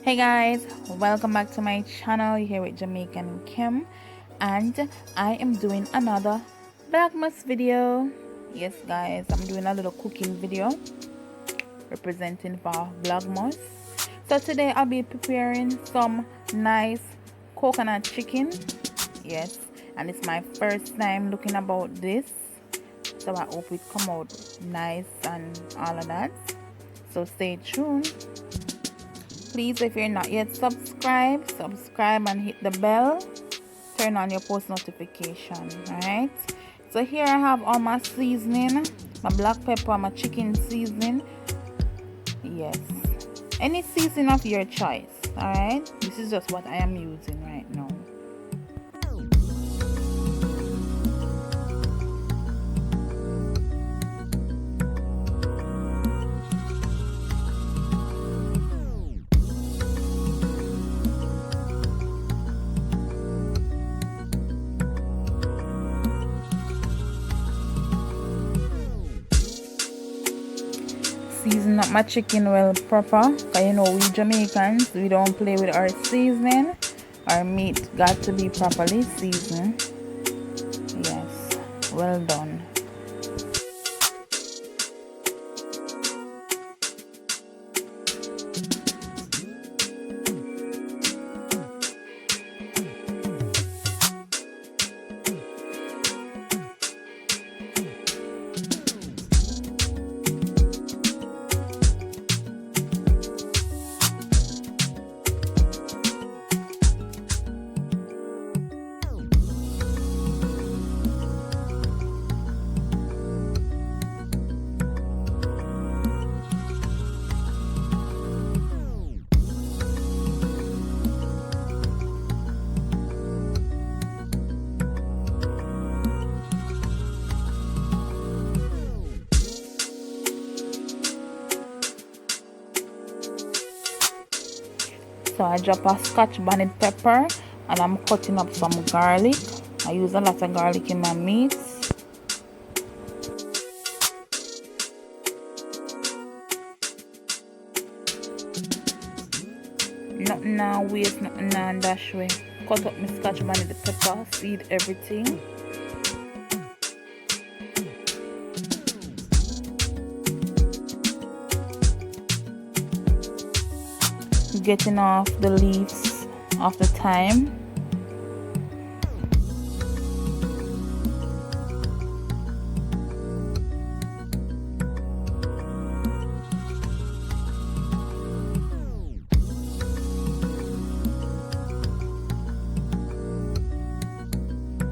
Hey guys, welcome back to my channel. You're here with Jamaican Kim, and I am doing another Vlogmas video. Yes guys, I'm doing a little cooking video representing for Vlogmas. So today I'll be preparing some nice coconut chicken. Yes, and it's my first time looking about this, so I hope it come out nice and all of that. So stay tuned. Please, if you're not yet subscribed, subscribe and hit the bell. Turn on your post notification. Alright, so here I have all my seasoning, my black pepper, my chicken seasoning. Yes, any seasoning of your choice. Alright, this is just what I am using right now. Season up my chicken well proper, because you know we Jamaicans, we don't play with our seasoning. Our meat got to be properly seasoned. Yes, well done. So I drop a scotch bonnet pepper and I'm cutting up some garlic. I use a lot of garlic in my meats. Nothing now waste, nothing now dash way. Cut up my scotch bonnet pepper, seed everything. Getting off the leaves of the thyme.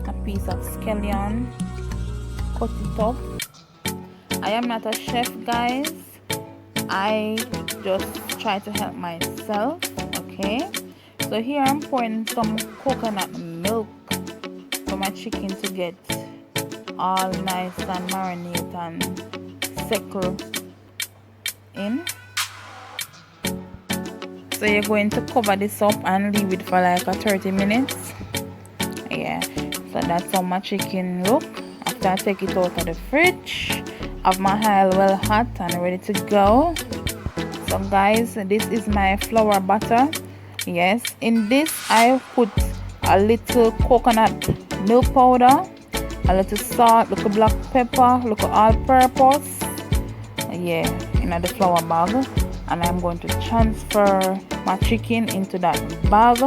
A piece of scallion, cut it up. I am not a chef guys, I just try to help myself. Okay, so here I'm pouring some coconut milk for my chicken to get all nice and marinate and settle in. So you're going to cover this up and leave it for like a 30 minutes. Yeah, so that's how my chicken look after I take it out of the fridge. Have my oil well hot and ready to go. So guys, this is my flour butter. Yes, in this I put a little coconut milk powder, a little salt, little black pepper, little all-purpose. Yeah, in the flour bag, and I'm going to transfer my chicken into that bag.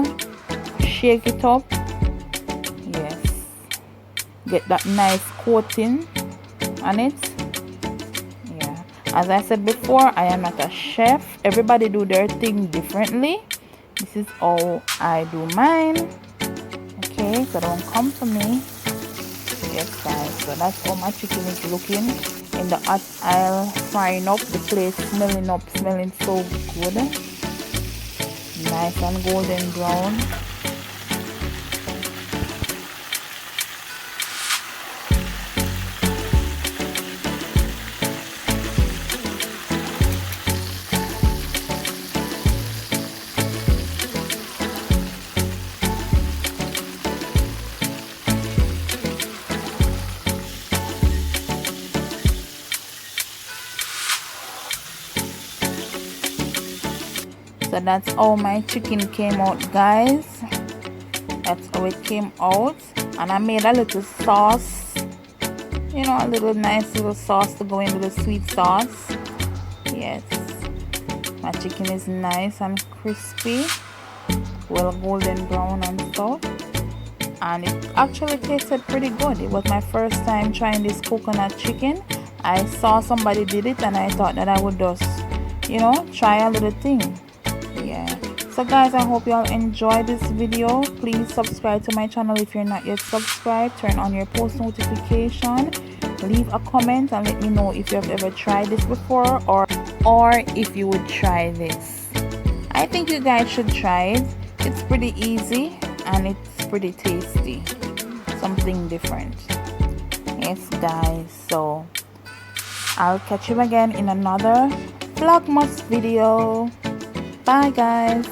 Shake it up. Yes, get that nice coating on it. As I said before, I am not a chef. Everybody do their thing differently. This is how I do mine. Okay, so don't come for me. Yes guys, so that's how my chicken is looking in the hot aisle, frying up. The plate smelling up, smelling so good. Nice and golden brown. So that's how my chicken came out, guys. That's how it came out. And I made a little sauce, you know, a little nice little sauce to go in with the sweet sauce. Yes, my chicken is nice and crispy, well golden brown and stuff, and it actually tasted pretty good. It was my first time trying this coconut chicken. I saw somebody did it and I thought that I would just, you know, try a little thing. Yeah, so guys, I hope you all enjoyed this video. Please subscribe to my channel if you're not yet subscribed. Turn on your post notification, leave a comment and let me know if you have ever tried this before, or if you would try this. I think you guys should try it. It's pretty easy and it's pretty tasty, something different. Yes guys, so I'll catch you again in another Vlogmas video. Bye guys.